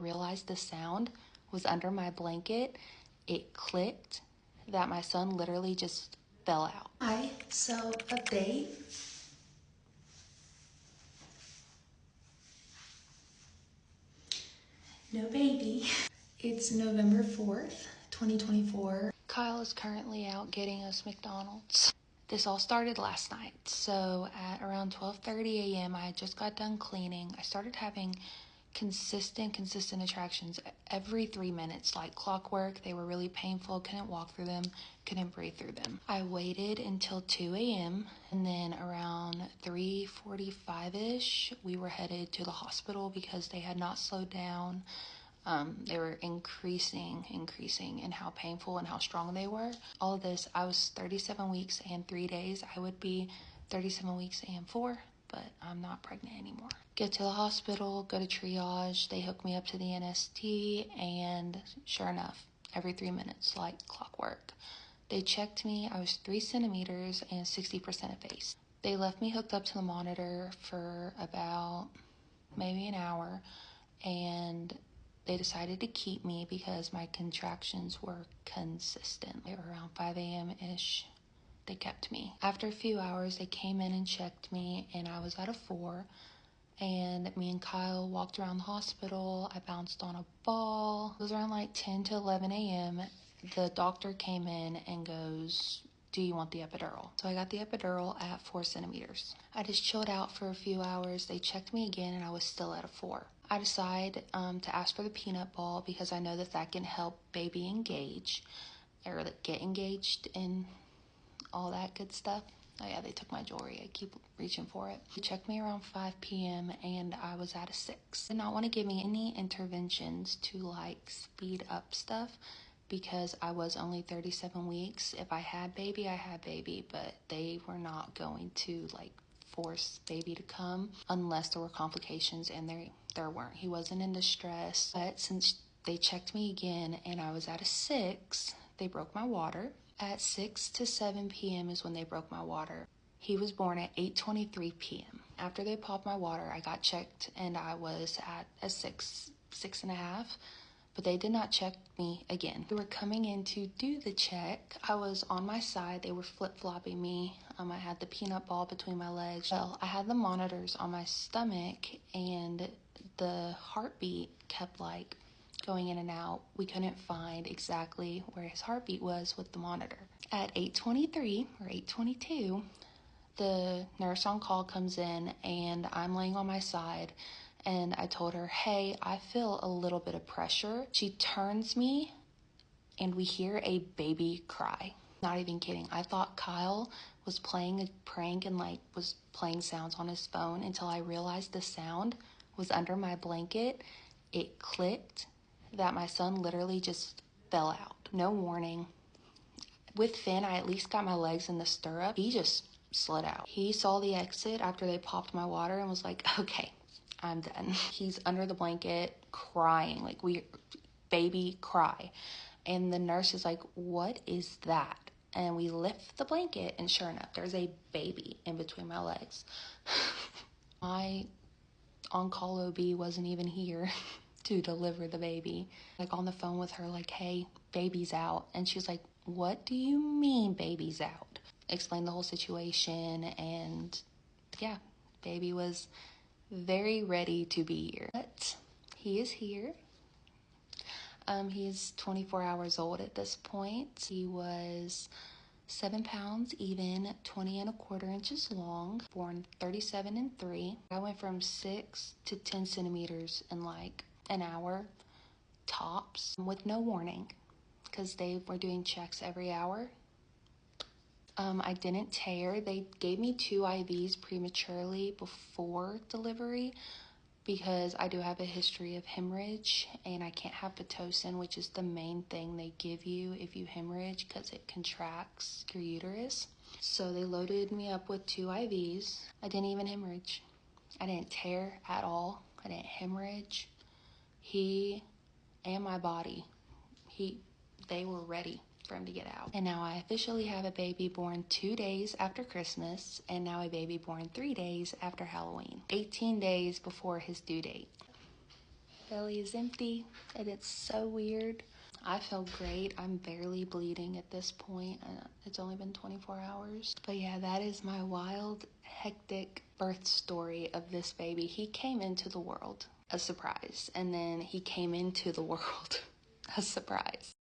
realized the sound was under my blanket, it clicked that my son literally just fell out. Hi, so update. No baby. It's November 4th, 2024. Kyle is currently out getting us McDonald's. This all started last night. So at around 12:30 a.m., I just got done cleaning. I started having consistent attractions every 3 minutes, like clockwork. They were really painful, couldn't walk through them, couldn't breathe through them. I waited until 2 a.m. and then around 3:45ish, we were headed to the hospital because they had not slowed down. They were increasing in how painful and how strong they were. All of this, I was 37 weeks and 3 days. I would be 37 weeks and 4, but I'm not pregnant anymore. Get to the hospital, go to triage. They hook me up to the NST, and sure enough, every 3 minutes, like clockwork. They checked me. I was 3 centimeters and 60% effaced. They left me hooked up to the monitor for about maybe an hour, and they decided to keep me because my contractions were consistent. They were around 5 a.m.-ish. They kept me. After a few hours, they came in and checked me, and I was at a 4. And me and Kyle walked around the hospital. I bounced on a ball. It was around like 10 to 11 a.m. The doctor came in and goes, "Do you want the epidural?" So I got the epidural at 4 centimeters. I just chilled out for a few hours. They checked me again, and I was still at a 4. I decided to ask for the peanut ball because I know that can help baby engage or get engaged in all that good stuff. Oh yeah, they took my jewelry. I keep reaching for it. They checked me around 5 p.m. and I was at a 6. They did not want to give me any interventions to like speed up stuff because I was only 37 weeks. If I had baby, I had baby, but they were not going to like force baby to come unless there were complications, and there weren't. He wasn't in distress. But since they checked me again and I was at a 6, they broke my water. At 6 to 7 p.m. is when they broke my water. He was born at 8:23 p.m. After they popped my water, I got checked and I was at a 6.5, but they did not check me again. They were coming in to do the check. I was on my side. They were flip-flopping me. I had the peanut ball between my legs. Well, I had the monitors on my stomach, and the heartbeat kept like going in and out. We couldn't find exactly where his heartbeat was with the monitor. At 8:23 or 8:22, the nurse on call comes in, and I'm laying on my side, and I told her, "Hey, I feel a little bit of pressure." She turns me, and we hear a baby cry. Not even kidding. I thought Kyle was playing a prank and like was playing sounds on his phone until I realized the sound was under my blanket. It clicked that my son literally just fell out. No warning. With Finn, I at least got my legs in the stirrup. He just slid out. He saw the exit after they popped my water and was like, "Okay, I'm done." He's under the blanket crying, like baby cry. And the nurse is like, "What is that?" And we lift the blanket, and sure enough, there's a baby in between my legs. My on-call OB wasn't even here to deliver the baby. Like on the phone with her, like, "Hey, baby's out." And she's like, "What do you mean baby's out?" Explained the whole situation, and yeah, baby was very ready to be here. But he is here. He's 24 hours old at this point. He was 7 pounds even, 20 1/4 inches long, born 37 and 3. I went from 6 to 10 centimeters in like an hour tops with no warning because they were doing checks every hour. I didn't tear. They gave me 2 IVs prematurely before delivery because I do have a history of hemorrhage, and I can't have Pitocin, which is the main thing they give you if you hemorrhage because it contracts your uterus. So they loaded me up with 2 IVs. I didn't even hemorrhage. I didn't tear at all. I didn't hemorrhage. He and my body, they were ready for him to get out. And now I officially have a baby born 2 days after Christmas, and now a baby born 3 days after Halloween, 18 days before his due date. Belly is empty, and it's so weird. I feel great. I'm barely bleeding at this point. It's only been 24 hours. But yeah, that is my wild, hectic birth story of this baby. He came into the world a surprise, and then he came into the world a surprise.